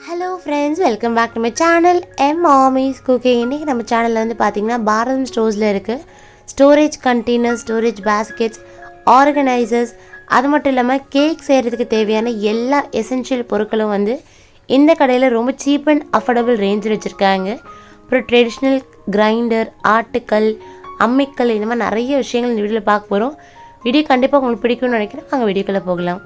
Hello friends, welcome back to my channel mmommyscooking. இன்னைக்கு நம்ம சேனல்ல வந்து பாத்தீங்கன்னா பாரதம் ஸ்டோர்ஸ்ல இருக்கு storage containers, storage baskets, organisers, அது மட்டும் இல்லாம கேக் செய்யறதுக்கு தேவையான எல்லா எசென்ஷியல் பொருட்களும் வந்து இந்த கடையில ரொம்ப சீப் அண்ட் அஃபோர்டபிள் ரேஞ்சில் வச்சிருக்காங்க. அப்புறம் ட்ரெடிஷ்னல் கிரைண்டர், ஆட்டுக்கல், அம்மிக்கல், இந்த மாதிரி நிறைய விஷயங்கள் இந்த வீடியோவில் பார்க்க போகிறோம். வீடியோ கண்டிப்பாக உங்களுக்கு பிடிக்கும்னு நினைக்கிறேன். அங்கே வீடியோக்குள்ளே போகலாம்.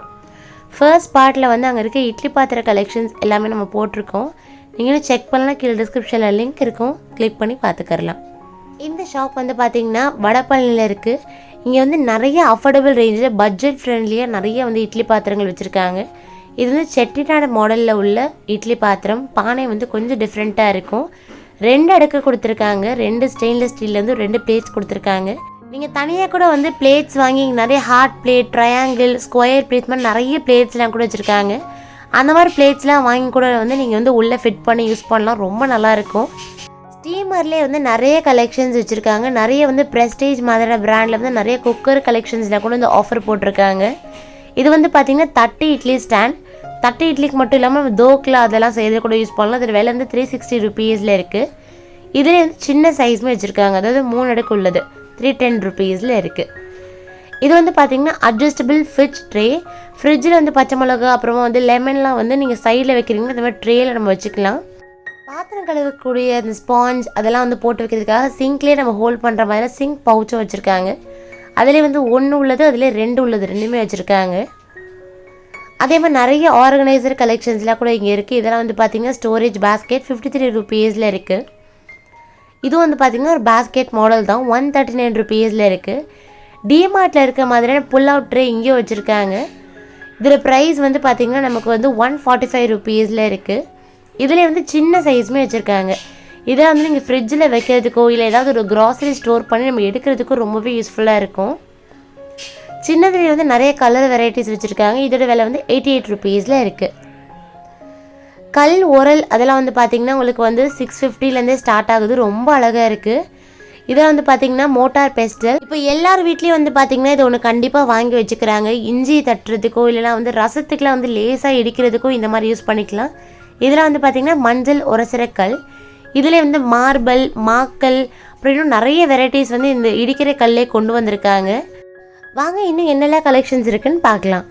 ஃபர்ஸ்ட் பார்ட்டில் வந்து அங்கே இருக்க இட்லி பாத்திர கலெக்ஷன்ஸ் எல்லாமே நம்ம போட்டிருக்கோம். நீங்களும் செக் பண்ணலாம், கீழே டிஸ்கிரிப்ஷனில் லிங்க் இருக்கும், கிளிக் பண்ணி பார்த்துக்கரலாம். இந்த ஷாப் வந்து பார்த்திங்கன்னா வடபழனியில் இருக்குது. இங்கே வந்து நிறைய அஃபோர்டபுள் ரேஞ்சில் பட்ஜெட் ஃப்ரெண்ட்லியாக நிறைய வந்து இட்லி பாத்திரங்கள் வச்சுருக்காங்க. இது வந்து செட்டிநாடு மாடலில் உள்ள இட்லி பாத்திரம். பானை வந்து கொஞ்சம் டிஃப்ரெண்ட்டாக இருக்கும். 2 அடுக்கு கொடுத்துருக்காங்க. 2 ஸ்டெயின்லெஸ் ஸ்டீல்லேருந்து 2 பிளேட்ஸ் கொடுத்துருக்காங்க. நீங்கள் தனியாக கூட வந்து பிளேட்ஸ் வாங்கி நிறைய heart plate, triangle, square plates மாதிரி நிறைய பிளேட்ஸ்லாம் கூட வச்சுருக்காங்க. அந்த மாதிரி பிளேட்ஸ்லாம் வாங்கி கூட வந்து நீங்கள் வந்து உள்ளே ஃபிட் பண்ணி யூஸ் பண்ணலாம். ரொம்ப நல்லாயிருக்கும். ஸ்டீமர்லேயே வந்து நிறைய கலெக்ஷன்ஸ் வச்சுருக்காங்க. நிறைய வந்து ப்ரெஸ்டீஜ் மாதிரி பிராண்டில் வந்து நிறைய குக்கர் கலெக்ஷன்ஸில் கூட வந்து ஆஃபர் போட்டிருக்காங்க. இது வந்து பார்த்திங்கன்னா தட்டு இட்லி ஸ்டாண்ட். தட்டு இட்லிக்கு மட்டும் இல்லாமல் தோக்கில் அதெல்லாம் செய்யறது கூட யூஸ் பண்ணலாம். அதோட விலை வந்து 360 ருபீஸில் இருக்குது. இதில் வந்து சின்ன சைஸுமே வச்சுருக்காங்க. அதாவது 3 அடுக்கு உள்ளது 310 ருபீஸில் இருக்குது. இது வந்து பார்த்திங்கன்னா அட்ஜஸ்டபிள் ஃப்ரிட்ஜ் ட்ரே. ஃப்ரிட்ஜில் வந்து பச்சை மிளகா, அப்புறமா வந்து லெமன்லாம் வந்து நீங்கள் சைடில் வைக்கிறீங்கன்னா இந்த மாதிரி ட்ரேயில் நம்ம வச்சுக்கலாம். பாத்திரம் கழுவக்கூடிய அந்த ஸ்பாஞ்ச் அதெல்லாம் வந்து போட்டு வைக்கிறதுக்காக சிங்க்லேயே நம்ம ஹோல்ட் பண்ணுற மாதிரி சிங்க் பவுச்சும் வச்சுருக்காங்க. அதிலே வந்து 1 உள்ளது, அதிலே 2 உள்ளது, 2மே வச்சுருக்காங்க. அதே மாதிரி நிறைய ஆர்கனைசர் கலெக்ஷன்ஸ்லாம் கூட இங்கே இருக்குது. இதெல்லாம் வந்து பார்த்திங்கன்னா ஸ்டோரேஜ் பேஸ்கெட் 53 ருபீஸில் இருக்குது. இதுவும் வந்து பார்த்திங்கன்னா ஒரு பேஸ்கெட் மாடல் தான். 139 ருபீஸில் இருக்குது. டிமார்ட்டில் இருக்க மாதிரியான புல் அவுட் ட்ரே இங்கேயும் வச்சுருக்காங்க. இதில் ப்ரைஸ் வந்து பார்த்திங்கன்னா நமக்கு வந்து 145 ருபீஸில் இருக்குது. இதில் வந்து சின்ன சைஸுமே வச்சுருக்காங்க. இதை வந்து நீங்கள் ஃப்ரிட்ஜில் வைக்கிறதுக்கோ இல்லை ஏதாவது ஒரு க்ராசரி ஸ்டோர் பண்ணி நம்ம எடுக்கிறதுக்கும் ரொம்பவே யூஸ்ஃபுல்லாக இருக்கும். சின்னதுலேயே வந்து நிறைய கலர் வெரைட்டிஸ் வச்சுருக்காங்க. இதோட விலை வந்து 88 ருபீஸில் இருக்குது. கல் உரல் அதெல்லாம் வந்து பார்த்திங்கன்னா உங்களுக்கு வந்து 650லேருந்தே ஸ்டார்ட் ஆகுது. ரொம்ப அழகாக இருக்குது. இதெல்லாம் வந்து பார்த்திங்கன்னா மோட்டார் பெஸ்டல். இப்போ எல்லார் வீட்லேயும் வந்து பார்த்திங்கன்னா இது ஒன்று கண்டிப்பாக வாங்கி வச்சுக்கிறாங்க. இஞ்சி தட்டுறதுக்கோ இல்லைனா வந்து ரசத்துக்குலாம் வந்து லேசாக இடிக்கிறதுக்கோ இந்த மாதிரி யூஸ் பண்ணிக்கலாம். இதெல்லாம் வந்து பார்த்திங்கன்னா மஞ்சள் உரசுற கல். இதில் வந்து மார்பல், மாக்கல், அப்புறம் இன்னும் நிறைய வெரைட்டிஸ் வந்து இந்த இடிக்கிற கல்லே கொண்டு வந்திருக்காங்க. வாங்க இன்னும் என்னெல்லாம் கலெக்ஷன்ஸ் இருக்குன்னு பார்க்கலாம்.